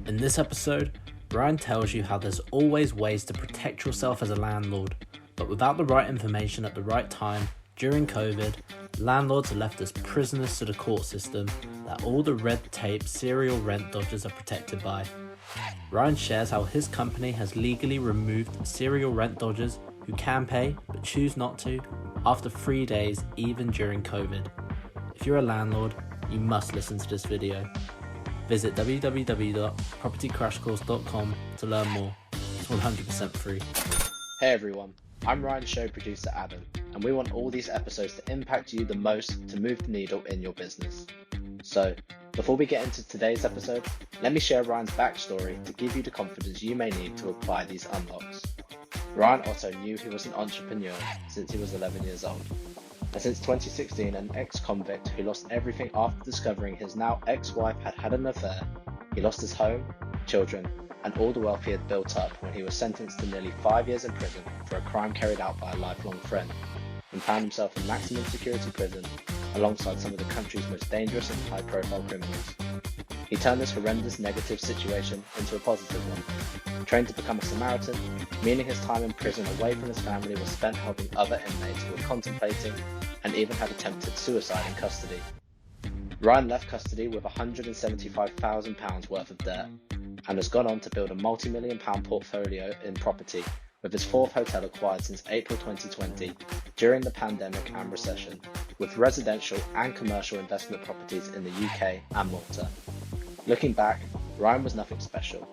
In this episode, Ryan tells you how there's always ways to protect yourself as a landlord, but without the right information at the right time, during COVID, landlords are left as prisoners to the court system that all the red tape serial rent dodgers are protected by. Ryan shares how his company has legally removed serial rent dodgers who can pay but choose not to after 3 days even during COVID. If you're a landlord, you must listen to this video. Visit www.propertycrashcourse.com to learn more. It's 100% free. Hey everyone, I'm Ryan's show producer Adam, and we want all these episodes to impact you the most to move the needle in your business. So, before we get into today's episode, let me share Ryan's backstory to give you the confidence you may need to apply these unlocks. Ryan also knew he was an entrepreneur since he was 11 years old. And since 2016, an ex-convict who lost everything after discovering his now ex-wife had an affair, he lost his home, children, and all the wealth he had built up when he was sentenced to nearly 5 years in prison for a crime carried out by a lifelong friend, and found himself in maximum security prison alongside some of the country's most dangerous and high-profile criminals. He turned this horrendous negative situation into a positive one, trained to become a Samaritan, meaning his time in prison away from his family was spent helping other inmates who were contemplating and even had attempted suicide in custody. Ryan left custody with £175,000 worth of debt and has gone on to build a multi-million-pound portfolio in property, with his fourth hotel acquired since April 2020 during the pandemic and recession, with residential and commercial investment properties in the UK and Malta. Looking back, Ryan was nothing special.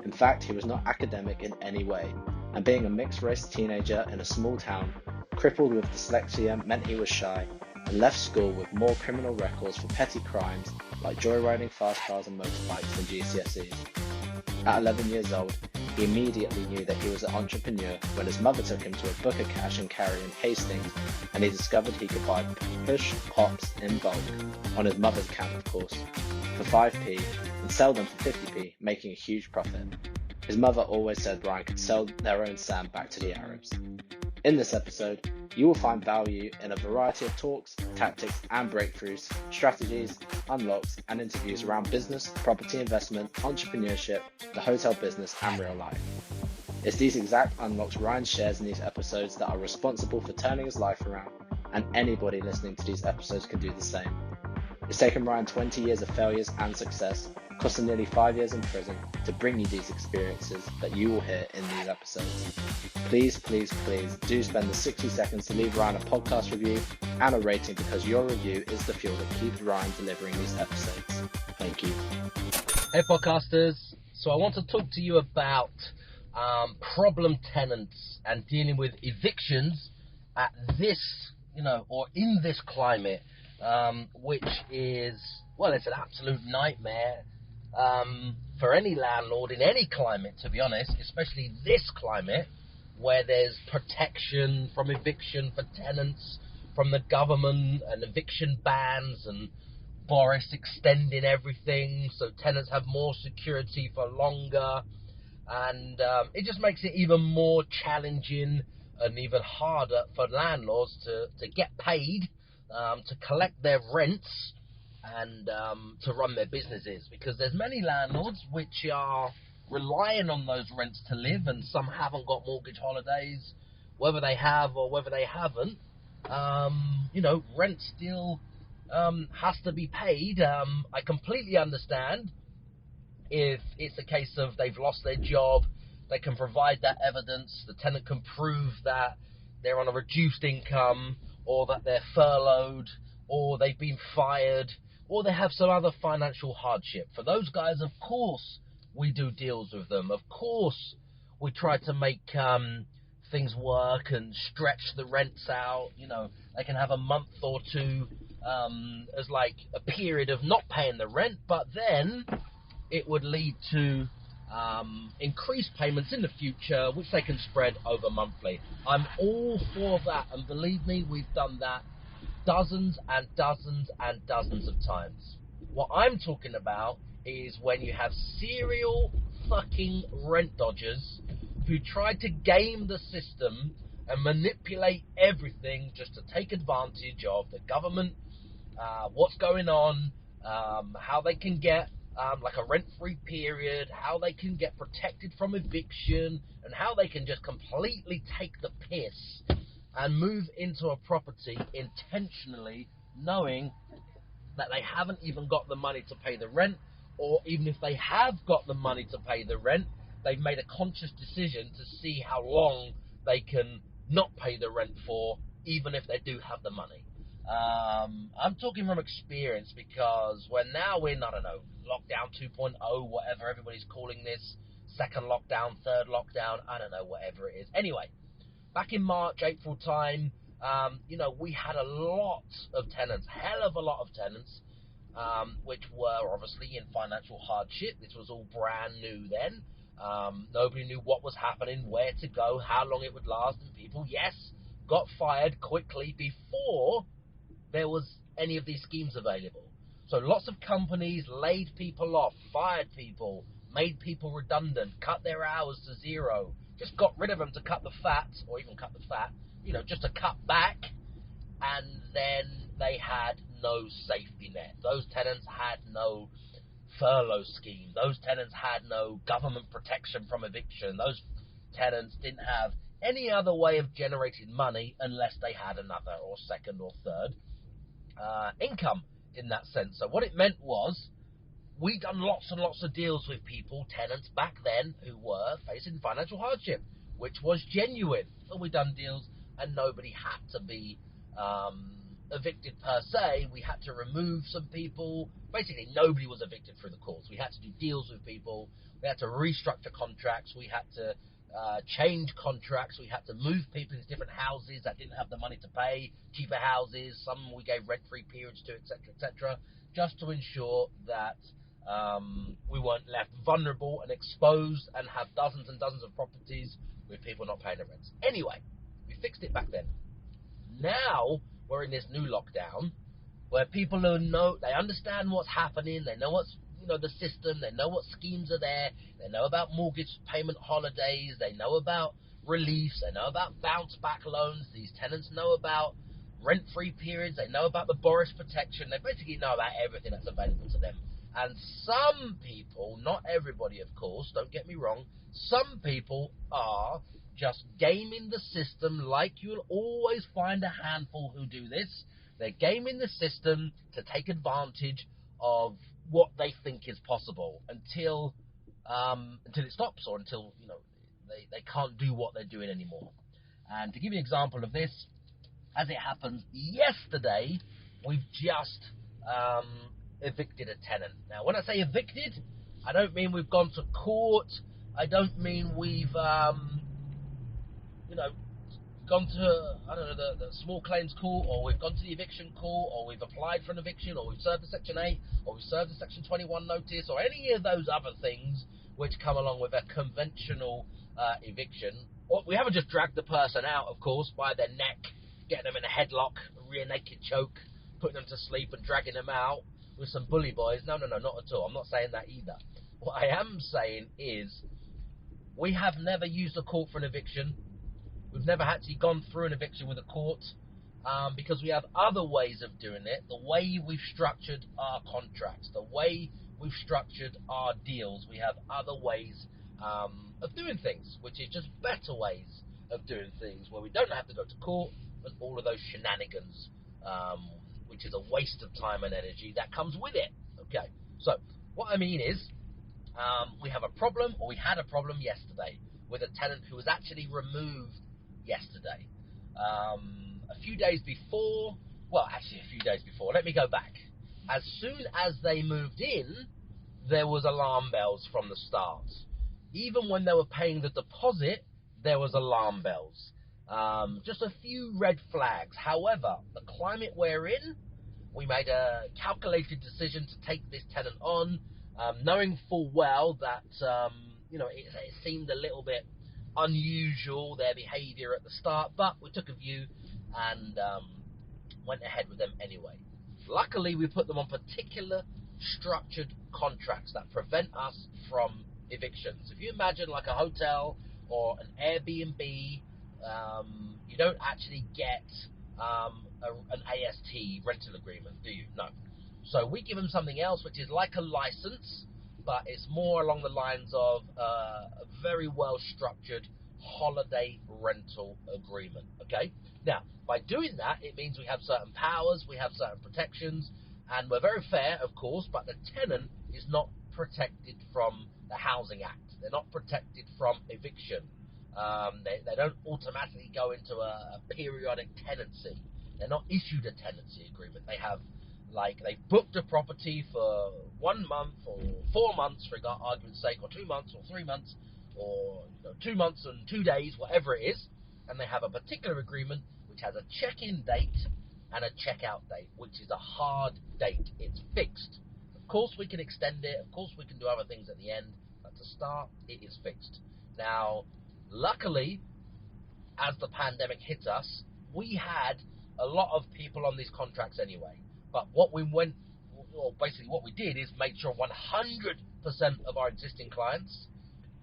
In fact, he was not academic in any way, and being a mixed-race teenager in a small town, crippled with dyslexia meant he was shy, and left school with more criminal records for petty crimes like joyriding fast cars and motorbikes than GCSEs. At 11 years old, he immediately knew that he was an entrepreneur when his mother took him to a Booker Cash and Carry in Hastings, and he discovered he could buy push pops in bulk, on his mother's account of course, for 5p and sell them for 50p, making a huge profit. His mother always said Ryan could sell their own sand back to the Arabs. In this episode, you will find value in a variety of talks, tactics and breakthroughs, strategies, unlocks and interviews around business, property investment, entrepreneurship, the hotel business and real life. It's these exact unlocks Ryan shares in these episodes that are responsible for turning his life around, and anybody listening to these episodes can do the same. It's taken Ryan 20 years of failures and success, cost him nearly 5 years in prison, to bring you these experiences that you will hear in these episodes. Please do spend the 60 seconds to leave Ryan a podcast review and a rating, because your review is the fuel that keeps Ryan delivering these episodes. Thank you. Hey podcasters, so I want to talk to you about problem tenants and dealing with evictions at this, or in this climate, which is, well, it's an absolute nightmare for any landlord in any climate, to be honest, especially this climate where there's protection from eviction for tenants from the government and eviction bans and Boris extending everything so tenants have more security for longer, and it just makes it even more challenging and even harder for landlords to get paid, to collect their rents and to run their businesses, because there's many landlords which are relying on those rents to live, and some haven't got mortgage holidays, whether they have or whether they haven't. Rent still has to be paid. I completely understand if it's a case of they've lost their job, they can provide that evidence, the tenant can prove that they're on a reduced income, or that they're furloughed, or they've been fired, or they have some other financial hardship. For those guys, of course, we do deals with them. Of course, we try to make things work and stretch the rents out. They can have a month or two as like a period of not paying the rent, but then it would lead to increased payments in the future, which they can spread over monthly. I'm all for that, and believe me, we've done that dozens and dozens and dozens of times. What I'm talking about is when you have serial fucking rent dodgers who try to game the system and manipulate everything just to take advantage of the government, what's going on, how they can get like a rent-free period, how they can get protected from eviction, and how they can just completely take the piss and move into a property intentionally, knowing that they haven't even got the money to pay the rent, or even if they have got the money to pay the rent, they've made a conscious decision to see how long they can not pay the rent for, even if they do have the money. I'm talking from experience, because we're in, I don't know, lockdown 2.0, whatever everybody's calling this, second lockdown, third lockdown, I don't know, whatever it is. Anyway, back in March, April time, we had a lot of tenants, hell of a lot of tenants, which were obviously in financial hardship. This was all brand new then. Nobody knew what was happening, where to go, how long it would last, and people, yes, got fired quickly before there was any of these schemes available. So lots of companies laid people off, fired people, made people redundant, cut their hours to zero, just got rid of them to cut the fat, or even cut the fat, just to cut back, and then they had no safety net. Those tenants had no furlough scheme. Those tenants had no government protection from eviction. Those tenants didn't have any other way of generating money unless they had another or second or third income in that sense. So what it meant was, we done lots and lots of deals with people, tenants back then, who were facing financial hardship, which was genuine. So we done deals, and nobody had to be evicted per se. We had to remove some people. Basically, nobody was evicted through the courts. We had to do deals with people. We had to restructure contracts. We had to change contracts. We had to move people into different houses that didn't have the money to pay, cheaper houses. Some we gave rent-free periods to, etc., just to ensure that we weren't left vulnerable and exposed and have dozens and dozens of properties with people not paying their rents. Anyway, we fixed it back then. Now we're in this new lockdown where people know, they understand what's happening, they know what's the system, they know what schemes are there, they know about mortgage payment holidays, they know about reliefs, they know about bounce back loans, these tenants know about rent-free periods, they know about the Boris protection, they basically know about everything that's available to them. And some people, not everybody of course, don't get me wrong, some people are just gaming the system, like you'll always find a handful who do this. They're gaming the system to take advantage of what they think is possible until it stops, or until they can't do what they're doing anymore. And to give you an example of this, as it happens, yesterday we've just evicted a tenant. Now, when I say evicted, I don't mean we've gone to court. I don't mean we've gone to, I don't know, the small claims court, or we've gone to the eviction court, or we've applied for an eviction, or we've served a Section 8, or we've served a Section 21 notice, or any of those other things which come along with a conventional eviction. Or we haven't just dragged the person out, of course, by their neck, getting them in a headlock, a rear naked choke, putting them to sleep and dragging them out with some bully boys. No, not at all. I'm not saying that either. What I am saying is, we have never used a court for an eviction. We've never actually gone through an eviction with a court, because we have other ways of doing it. The way we've structured our contracts, the way we've structured our deals, we have other ways of doing things, which is just better ways of doing things, where we don't have to go to court and all of those shenanigans, which is a waste of time and energy that comes with it. Okay, so what I mean is, we have a problem, or we had a problem yesterday, with a tenant who was actually removed yesterday. A few days before, let me go back. As soon as they moved in, there was alarm bells from the start. Even when they were paying the deposit, there was alarm bells. Just a few red flags. However, the climate we're in, we made a calculated decision to take this tenant on, knowing full well that it seemed a little bit unusual, their behaviour at the start, but we took a view and went ahead with them anyway. Luckily, we put them on particular structured contracts that prevent us from evictions. If you imagine like a hotel or an Airbnb, you don't actually get an AST rental agreement, do you? No. So we give them something else, which is like a license, but it's more along the lines of a very well structured holiday rental agreement. Okay, now by doing that, it means we have certain powers, we have certain protections, and we're very fair, of course, but the tenant is not protected from the Housing Act. They're not protected from eviction. They don't automatically go into a periodic tenancy. They're not issued a tenancy agreement. They've booked a property for 1 month or 4 months, for argument's sake, or 2 months or 3 months, or 2 months and 2 days, whatever it is, and they have a particular agreement which has a check-in date and a check-out date, which is a hard date. It's fixed. Of course, we can extend it. Of course, we can do other things at the end, but to start, it is fixed. Now, luckily, as the pandemic hit us, we had a lot of people on these contracts anyway. But what we did is make sure 100% of our existing clients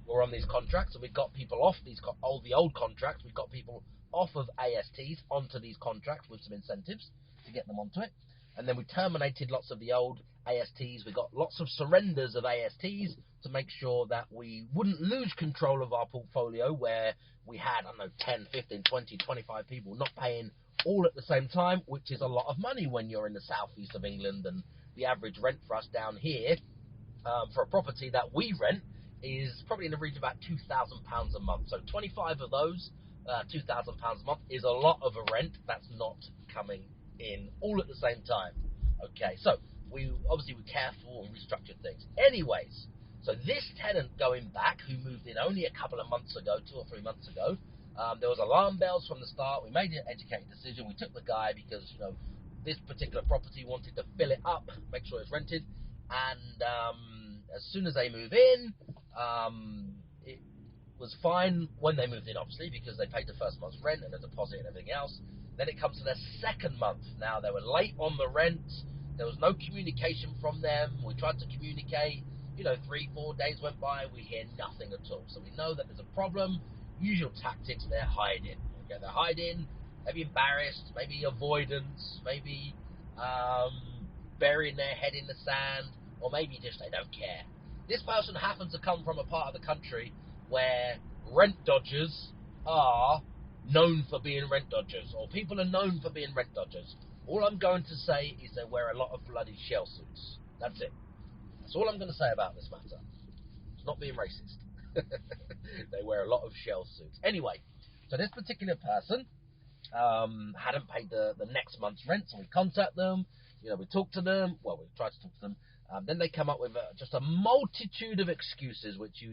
were on these contracts, and we got people off the old contracts. We got people off of ASTs onto these contracts with some incentives to get them onto it. And then we terminated lots of the old ASTs. We got lots of surrenders of ASTs to make sure that we wouldn't lose control of our portfolio, where we had, 10, 15, 20, 25 people not paying all at the same time, which is a lot of money when you're in the southeast of England. And the average rent for us down here for a property that we rent is probably in the region of about £2,000 a month. So 25 of those, £2,000 a month, is a lot of a rent that's not coming in all at the same time. Okay, so we obviously were careful and restructured things. Anyways, so this tenant going back, who moved in only a couple of months ago, 2 or 3 months ago, there was alarm bells from the start. We made an educated decision. We took the guy because this particular property wanted to fill it up, make sure it's rented, and as soon as they move in, it was fine when they moved in, obviously, because they paid the first month's rent and the deposit and everything else. Then it comes to their second month. Now, they were late on the rent. There was no communication from them. We tried to communicate. 3-4 days went by. We hear nothing at all. So we know that there's a problem. Usual tactics, they're hiding. Okay, they're hiding, maybe embarrassed, maybe avoidance, maybe burying their head in the sand, or maybe just they don't care. This person happens to come from a part of the country where rent dodgers are known for being rent dodgers, or people are known for being rent dodgers. All I'm going to say is they wear a lot of bloody shell suits. That's it. That's all I'm going to say about this matter. It's not being racist. They wear a lot of shell suits. Anyway, so this particular person hadn't paid the next month's rent, so we contact them. We talk to them. Well, we try to talk to them. Then they come up with just a multitude of excuses, which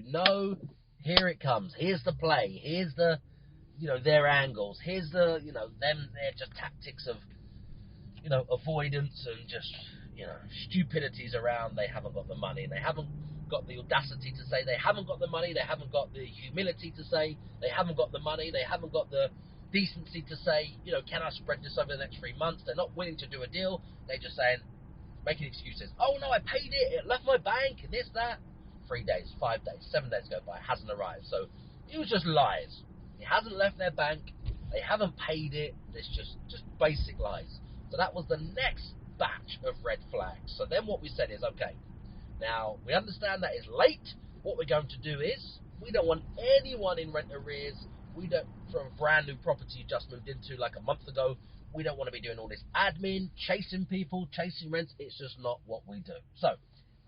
here it comes. Here's the play. Here's the, their angles. Here's the, they're just tactics of, avoidance and just, stupidities around. They haven't got the money. They haven't got the audacity to say they haven't got the money. They haven't got the humility to say they haven't got the money. They haven't got the decency to say, can I spread this over the next 3 months? They're not willing to do a deal. They're just saying, making excuses. Oh no, I paid it. It left my bank. And this, that. 3 days, 5 days, 7 days go by. It hasn't arrived. So it was just lies. It hasn't left their bank. They haven't paid it. It's just basic lies. So that was the next batch of red flags. So then what we said is, okay, now we understand that it's late. What we're going to do is, we don't want anyone in rent arrears. We don't, from a brand new property you just moved into like a month ago, we don't want to be doing all this admin, chasing people, chasing rents. It's just not what we do. So,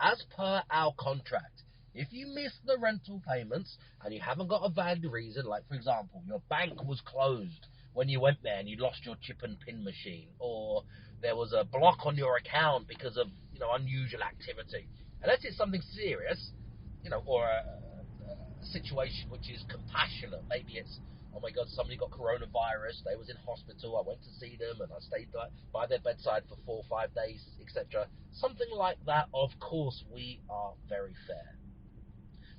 as per our contract, if you miss the rental payments and you haven't got a valid reason, like for example, your bank was closed when you went there and you lost your chip and pin machine, or there was a block on your account because of unusual activity, unless it's something serious, or a situation which is compassionate. Maybe it's, oh my God, somebody got coronavirus, they was in hospital, I went to see them and I stayed by their bedside for 4 or 5 days, etc. Something like that, of course, we are very fair.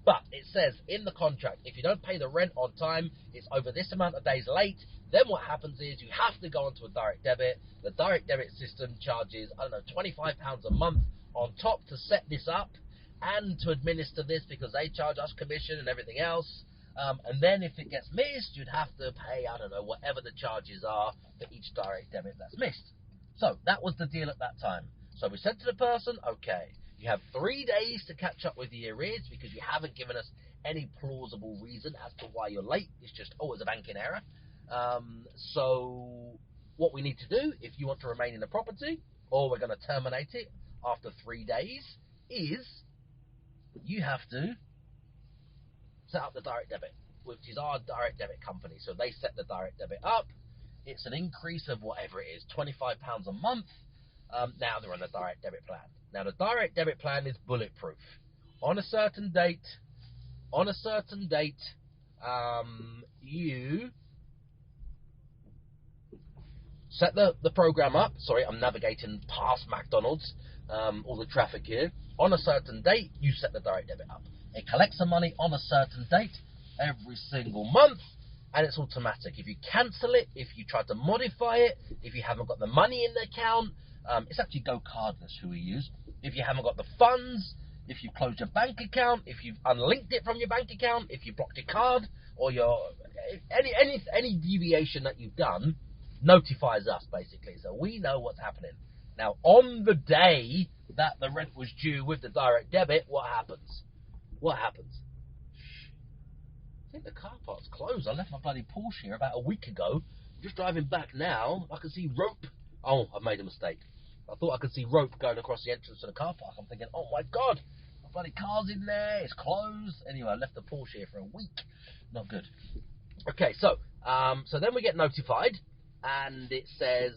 But it says in the contract, if you don't pay the rent on time, it's over this amount of days late, then what happens is you have to go onto a direct debit. The direct debit system charges, £25 a month on top to set this up and to administer this, because they charge us commission and everything else. And then if it gets missed, you'd have to pay, whatever the charges are for each direct debit that's missed. So that was the deal at that time. So we said to the person, okay, You have 3 days to catch up with the arrears because you haven't given us any plausible reason as to why you're late. It's just, it's a banking error. So what we need to do, if you want to remain in the property, or we're going to terminate it after 3 days, is you have to set up the direct debit, which is our direct debit company. So they set the direct debit up. It's an increase of whatever it is, £25 a month. Now they're on the direct debit plan. Now the direct debit plan is bulletproof. On a certain date, you set the program up. Sorry, I'm navigating past McDonald's, all the traffic here. On a certain date, you set the direct debit up. It collects the money on a certain date every single month, and it's automatic. If you cancel it, if you try to modify it, if you haven't got the money in the account, it's actually Go Cardless who we use. If you haven't got the funds, if you closed your bank account, if you've unlinked it from your bank account, if you blocked your card, or any deviation that you've done, notifies us basically, so we know what's happening. Now, on the day that the rent was due with the direct debit, what happens? I think the car park's closed. I left my bloody Porsche here about a week ago. I'm just driving back now. I can see rope. Oh, I've made a mistake. I thought I could see rope going across the entrance to the car park. I'm thinking, oh my God, my bloody car's in there. It's closed. Anyway, I left the Porsche here for a week. Not good. Okay, so then we get notified, and it says,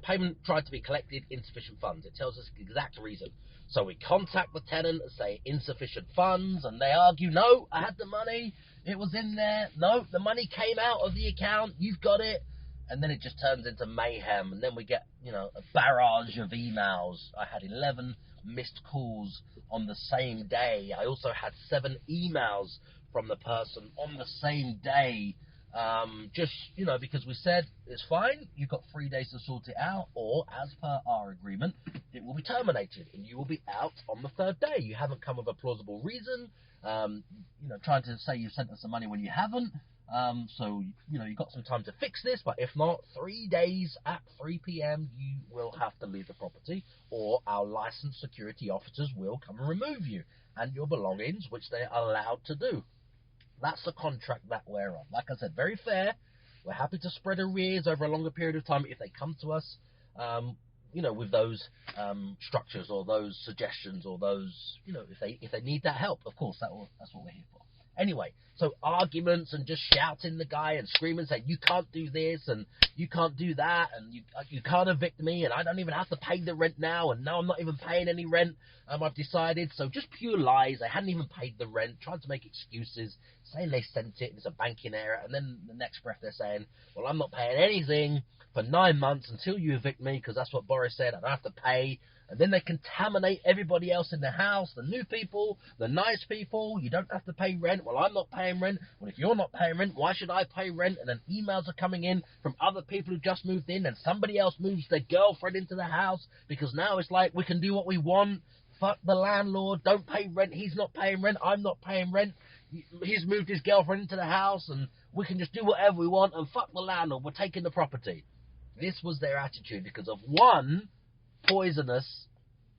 payment tried to be collected, insufficient funds. It tells us the exact reason. So we contact the tenant and say insufficient funds, and they argue, no, I had the money, it was in there, no, the money came out of the account, you've got it. And then it just turns into mayhem, and then we get, a barrage of emails. I had 11 missed calls on the same day. I also had 7 emails from the person on the same day. Because we said it's fine, you've got 3 days to sort it out, or as per our agreement, it will be terminated and you will be out on the 3rd day. You haven't come with a plausible reason, trying to say you sent us the money when you haven't. So you've got some time to fix this, but if not, 3 days at 3 p.m, you will have to leave the property, or our licensed security officers will come and remove you and your belongings, which they're allowed to do. That's the contract that we're on. Like I said, very fair. We're happy to spread arrears over a longer period of time if they come to us, with those structures or those suggestions or those, if they need that help. Of course, that's what we're here for. Anyway, so arguments and just shouting the guy and screaming, saying you can't do this and you can't do that and you can't evict me and I don't even have to pay the rent now, and now I'm not even paying any rent. I've decided. So just pure lies. They hadn't even paid the rent, trying to make excuses, saying they sent it, it's a banking error, and then the next breath they're saying, well, I'm not paying anything for 9 months until you evict me because that's what Boris said, I don't have to pay. And then they contaminate everybody else in the house, the new people, the nice people. You don't have to pay rent. Well, I'm not paying rent. Well, if you're not paying rent, why should I pay rent? And then emails are coming in from other people who just moved in, and somebody else moves their girlfriend into the house because now it's like we can do what we want. Fuck the landlord. Don't pay rent. He's not paying rent. I'm not paying rent. He's moved his girlfriend into the house, and we can just do whatever we want, and fuck the landlord. We're taking the property. This was their attitude because of one poisonous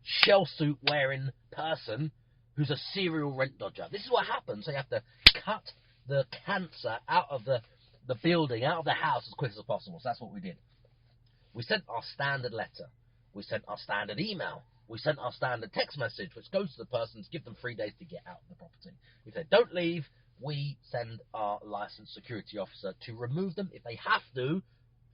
shell suit wearing person who's a serial rent dodger. This is what happens. So you have to cut the cancer out of the building, out of the house as quick as possible. So that's what we did. We sent our standard letter. We sent our standard email. We sent our standard text message, which goes to the person to give them 3 days to get out of the property. If they don't leave, we send our licensed security officer to remove them if they have to,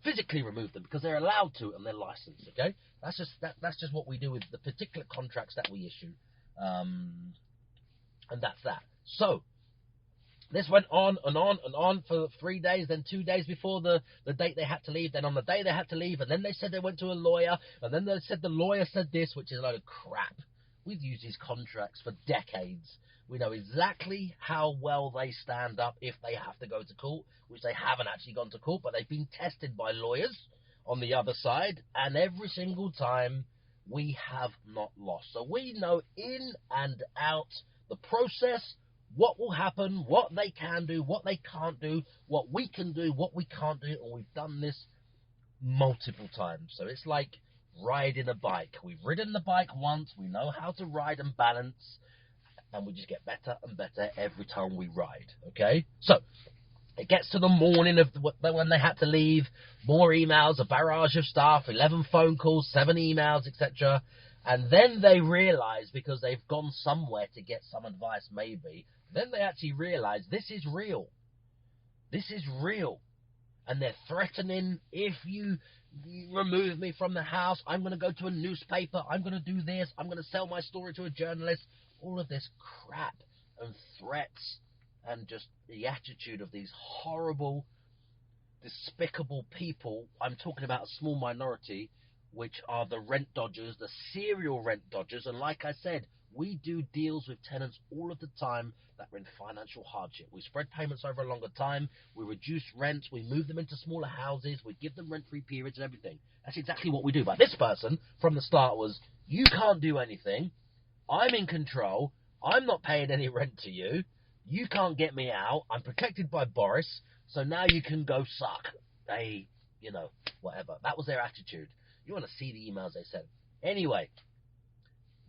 physically remove them because they're allowed to and they're licensed. Okay, that's just what we do with the particular contracts that we issue, and that's that. So this went on and on and on for 3 days, then 2 days before the date they had to leave, then on the day they had to leave, and then they said they went to a lawyer, and then they said the lawyer said this, which is a load of crap. We've used these contracts for decades. We know exactly how well they stand up if they have to go to court, which they haven't actually gone to court, but they've been tested by lawyers on the other side, and every single time we have not lost. So we know in and out the process, what will happen, what they can do, what they can't do, what we can do, what we can't do, and we've done this multiple times. So it's like riding a bike. We've ridden the bike once, we know how to ride and balance, and we just get better and better every time we ride, okay? So, it gets to the morning of when they had to leave, more emails, a barrage of stuff, 11 phone calls, 7 emails, etc. And then they realise, because they've gone somewhere to get some advice maybe, then they actually realise this is real. This is real. And they're threatening, if you remove me from the house, I'm going to go to a newspaper, I'm going to do this, I'm going to sell my story to a journalist. All of this crap and threats and just the attitude of these horrible, despicable people. I'm talking about a small minority, which are the rent dodgers, the serial rent dodgers. And like I said, we do deals with tenants all of the time that are in financial hardship. We spread payments over a longer time, we reduce rents, we move them into smaller houses, we give them rent-free periods and everything. That's exactly what we do. But this person, from the start, was, you can't do anything, I'm in control, I'm not paying any rent to you, you can't get me out, I'm protected by Boris, so now you can go suck. Hey, whatever. That was their attitude. You want to see the emails they sent. Anyway,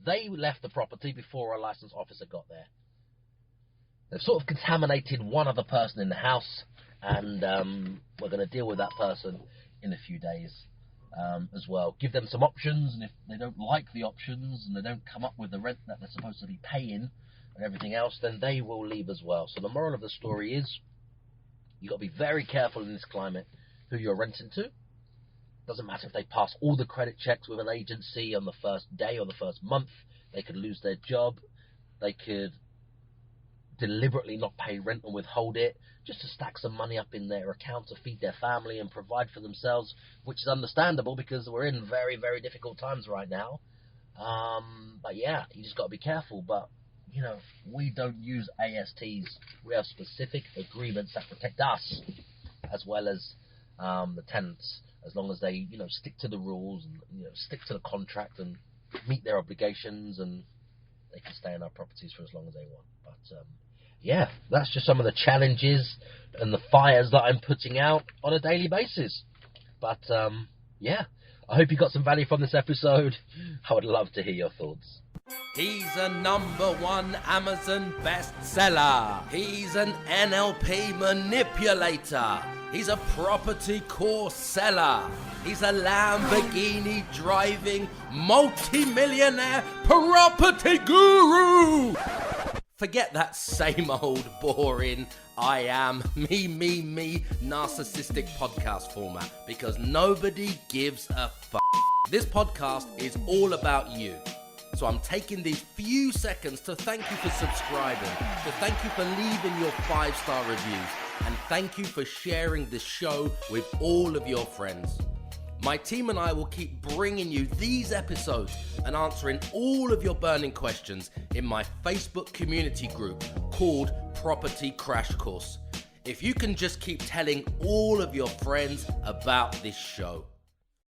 they left the property before a licensed officer got there. They've sort of contaminated one other person in the house, and we're going to deal with that person in a few days as well. Give them some options, and if they don't like the options and they don't come up with the rent that they're supposed to be paying and everything else, then they will leave as well. So the moral of the story is, you've got to be very careful in this climate who you're renting to. Doesn't matter if they pass all the credit checks with an agency on the first day or the first month. They could lose their job. They could deliberately not pay rent and withhold it just to stack some money up in their account to feed their family and provide for themselves, which is understandable because we're in very, very difficult times right now. But yeah, you just got to be careful. But, we don't use ASTs. We have specific agreements that protect us as well as the tenants, as long as they, stick to the rules and, stick to the contract and meet their obligations, and they can stay in our properties for as long as they want. But, yeah, that's just some of the challenges and the fires that I'm putting out on a daily basis. But, yeah, I hope you got some value from this episode. I would love to hear your thoughts. He's a #1 Amazon bestseller. He's an NLP manipulator. He's a property course seller. He's a Lamborghini driving multi-millionaire property guru. Forget that same old boring I am me narcissistic podcast format, because nobody gives a f***. This podcast is all about you. So I'm taking these few seconds to thank you for subscribing, to thank you for leaving your 5-star reviews, and thank you for sharing this show with all of your friends. My team and I will keep bringing you these episodes and answering all of your burning questions in my Facebook community group called Property Crash Course. If you can just keep telling all of your friends about this show.